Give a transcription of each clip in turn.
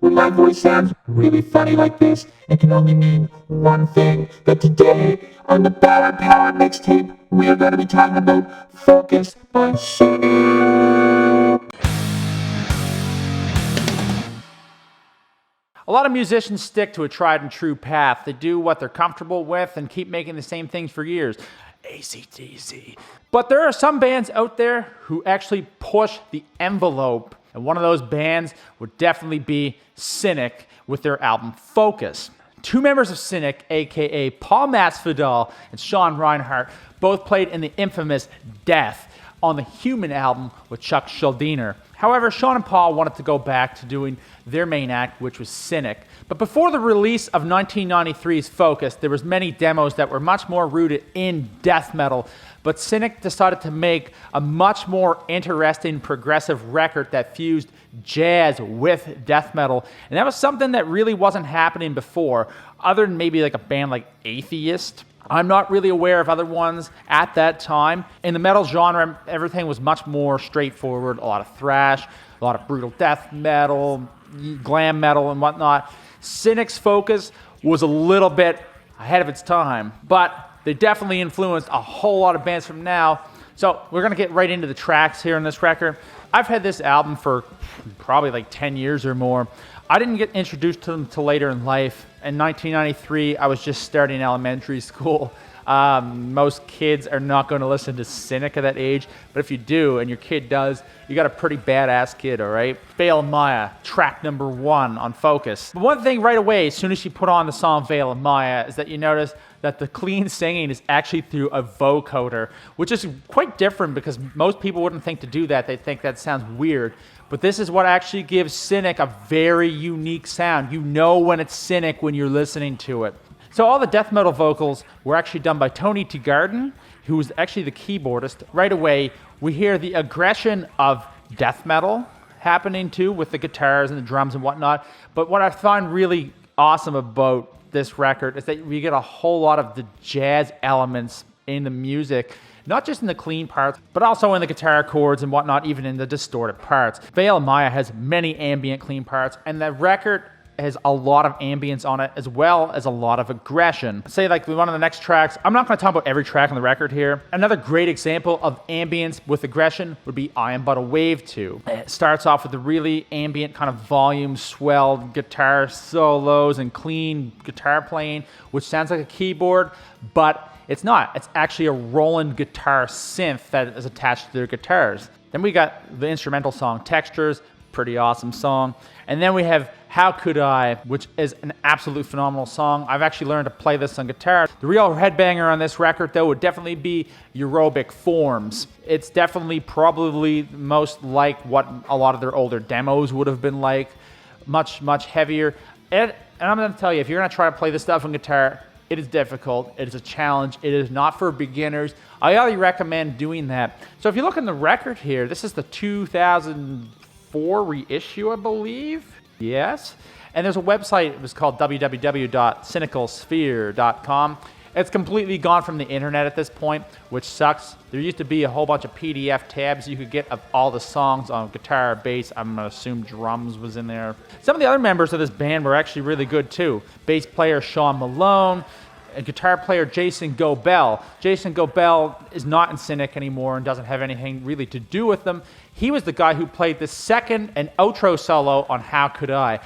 When my voice sounds really funny like this, it can only mean one thing, that today on the Power mixtape, we are going to be talking about Focus by Cynic. A lot of musicians stick to a tried and true path. They do what they're comfortable with and keep making the same things for years. AC/DC. But there are some bands out there who actually push the envelope. And one of those bands would definitely be Cynic with their album Focus. Two members of Cynic, aka Paul Masvidal and Sean Reinhart, both played in the infamous Death on the Human album with Chuck Schuldiner. However, Sean and Paul wanted to go back to doing their main act, which was Cynic. But before the release of 1993's Focus, there was many demos that were much more rooted in death metal. But Cynic decided to make a much more interesting progressive record that fused jazz with death metal. And that was something that really wasn't happening before, other than maybe like a band like Atheist. I'm not really aware of other ones at that time. In the metal genre, everything was much more straightforward, a lot of thrash, a lot of brutal death metal, glam metal and whatnot. Cynic's Focus was a little bit ahead of its time, but they definitely influenced a whole lot of bands from now. So we're gonna get right into the tracks here on this record. I've had this album for probably like 10 years or more. I didn't get introduced to them until later in life. In 1993, I was just starting elementary school. Most kids are not going to listen to Cynic at that age, but if you do, and your kid does, you got a pretty badass kid, all right? Veil of Maya, track number 1 on Focus. But one thing right away, as soon as you put on the song Veil of Maya, is that you notice that the clean singing is actually through a vocoder, which is quite different because most people wouldn't think to do that. They think that sounds weird. But this is what actually gives Cynic a very unique sound. You know when it's Cynic when you're listening to it. So all the death metal vocals were actually done by Tony Teagarden, who was actually the keyboardist. Right away, we hear the aggression of death metal happening too with the guitars and the drums and whatnot. But what I find really awesome about this record is that we get a whole lot of the jazz elements in the music, not just in the clean parts, but also in the guitar chords and whatnot, even in the distorted parts. Veil of Maya has many ambient clean parts, and the record has a lot of ambience on it, as well as a lot of aggression. Say like one of the next tracks, I'm not gonna talk about every track on the record here. Another great example of ambience with aggression would be I Am But a Wave 2. It starts off with the really ambient kind of volume swelled guitar solos and clean guitar playing, which sounds like a keyboard, but it's not. It's actually a Roland guitar synth that is attached to their guitars. Then we got the instrumental song Textures, pretty awesome song. And then we have How Could I, which is an absolute phenomenal song. I've actually learned to play this on guitar. The real headbanger on this record, though, would definitely be Aerobic Forms. It's definitely probably most like what a lot of their older demos would have been like. Much, much heavier. And I'm going to tell you, if you're going to try to play this stuff on guitar, it is difficult. It is a challenge. It is not for beginners. I highly recommend doing that. So if you look in the record here, this is the 2004 reissue, I believe. Yes. And there's a website. It was called www.cynicalsphere.com. It's completely gone from the internet at this point, which sucks. There used to be a whole bunch of PDF tabs you could get of all the songs on guitar, bass. I'm going to assume drums was in there. Some of the other members of this band were actually really good too. Bass player Sean Malone, and guitar player Jason Gobel. Jason Gobel is not in Cynic anymore and doesn't have anything really to do with them. He was the guy who played the second and outro solo on How Could I?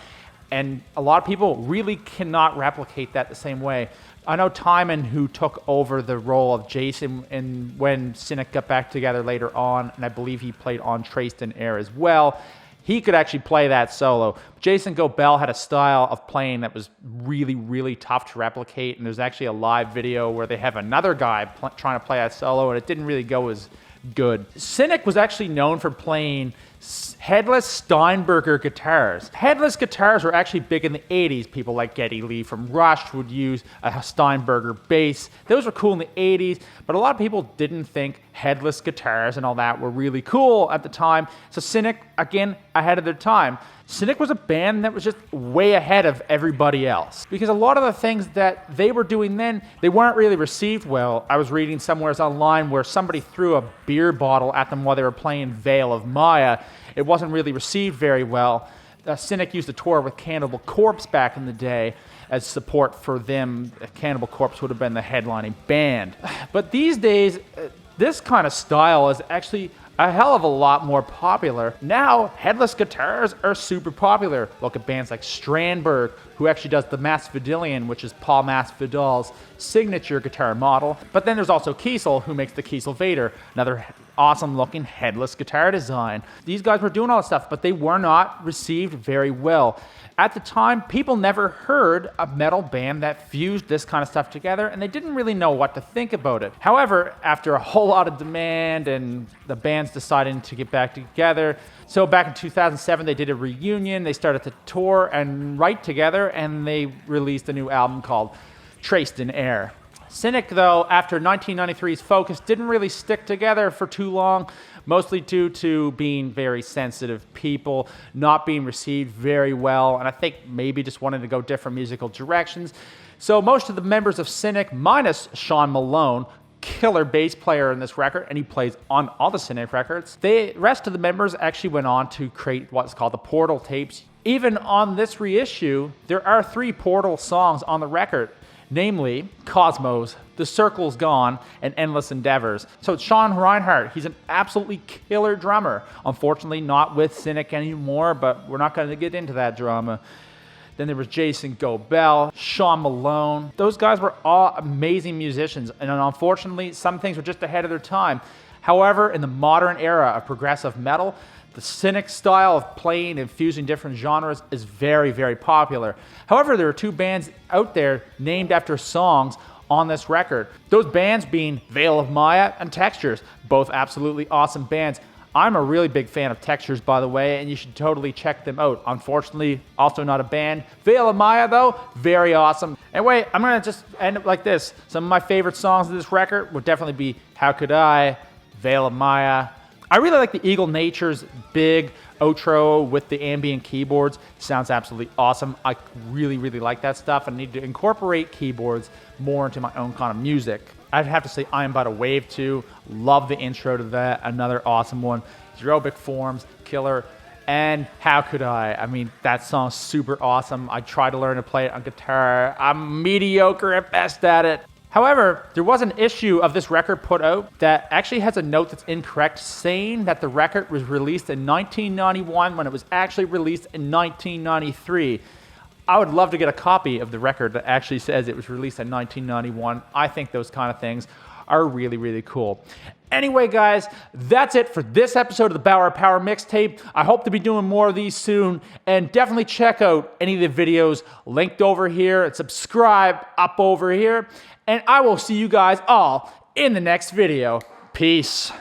And a lot of people really cannot replicate that the same way. I know Timon, who took over the role of Jason and when Cynic got back together later on, and I believe he played on Traced in Air as well, he could actually play that solo. Jason Gobel had a style of playing that was really, really tough to replicate, and there's actually a live video where they have another guy trying to play that solo, and it didn't really go as good. Cynic was actually known for playing headless Steinberger guitars. Headless guitars were actually big in the 80s. People like Geddy Lee from Rush would use a Steinberger bass. Those were cool in the 80s, but a lot of people didn't think headless guitars and all that were really cool at the time. So Cynic, again, ahead of their time. Cynic was a band that was just way ahead of everybody else because a lot of the things that they were doing then, they weren't really received well. I was reading somewhere online where somebody threw a beer bottle at them while they were playing Veil of Maya. It wasn't really received very well. Cynic used to tour with Cannibal Corpse back in the day as support for them. Cannibal Corpse would have been the headlining band. But these days, this kind of style is actually a hell of a lot more popular. Now, headless guitars are super popular. Look at bands like Strandberg, who actually does the Masvidalian, which is Paul Masvidal's signature guitar model. But then there's also Kiesel, who makes the Kiesel Vader, another awesome looking headless guitar design. These guys were doing all this stuff, but they were not received very well. At the time, people never heard a metal band that fused this kind of stuff together, and they didn't really know what to think about it. However, after a whole lot of demand and the bands deciding to get back together, so back in 2007, they did a reunion, they started to tour and write together, and they released a new album called Traced in Air. Cynic, though, after 1993's Focus, didn't really stick together for too long, mostly due to being very sensitive people, not being received very well, and I think maybe just wanting to go different musical directions. So most of the members of Cynic, minus Sean Malone, killer bass player in this record, and he plays on all the Cynic records, the rest of the members actually went on to create what's called the Portal tapes. Even on this reissue, there are 3 Portal songs on the record, namely Cosmos, The Circle's Gone, and Endless Endeavors. So Sean Reinhart, he's an absolutely killer drummer. Unfortunately, not with Cynic anymore, but we're not going to get into that drama. Then there was Jason Gobel, Sean Malone. Those guys were all amazing musicians, and unfortunately, some things were just ahead of their time. However, in the modern era of progressive metal, the Cynic style of playing and fusing different genres is very, very popular. However, there are 2 bands out there named after songs on this record. Those bands being Veil of Maya and Textures, both absolutely awesome bands. I'm a really big fan of Textures, by the way, and you should totally check them out. Unfortunately, also not a band. Veil of Maya, though, very awesome. Anyway, I'm going to just end it like this. Some of my favorite songs of this record would definitely be How Could I, Veil of Maya. I really like the Eagle Nature's big outro with the ambient keyboards. Sounds absolutely awesome. I really, really like that stuff. I need to incorporate keyboards more into my own kind of music. I'd have to say I Am But a Wave too. Love the intro to that. Another awesome one. Aerobic Forms, killer. And How Could I? I mean, that song's super awesome. I tried to learn to play it on guitar. I'm mediocre at best at it. However, there was an issue of this record put out that actually has a note that's incorrect, saying that the record was released in 1991 when it was actually released in 1993. I would love to get a copy of the record that actually says it was released in 1991. I think those kind of things are really, really cool. Anyway, guys, that's it for this episode of the Bauer Power Mixtape. I hope to be doing more of these soon, and definitely check out any of the videos linked over here and subscribe up over here. And I will see you guys all in the next video. Peace.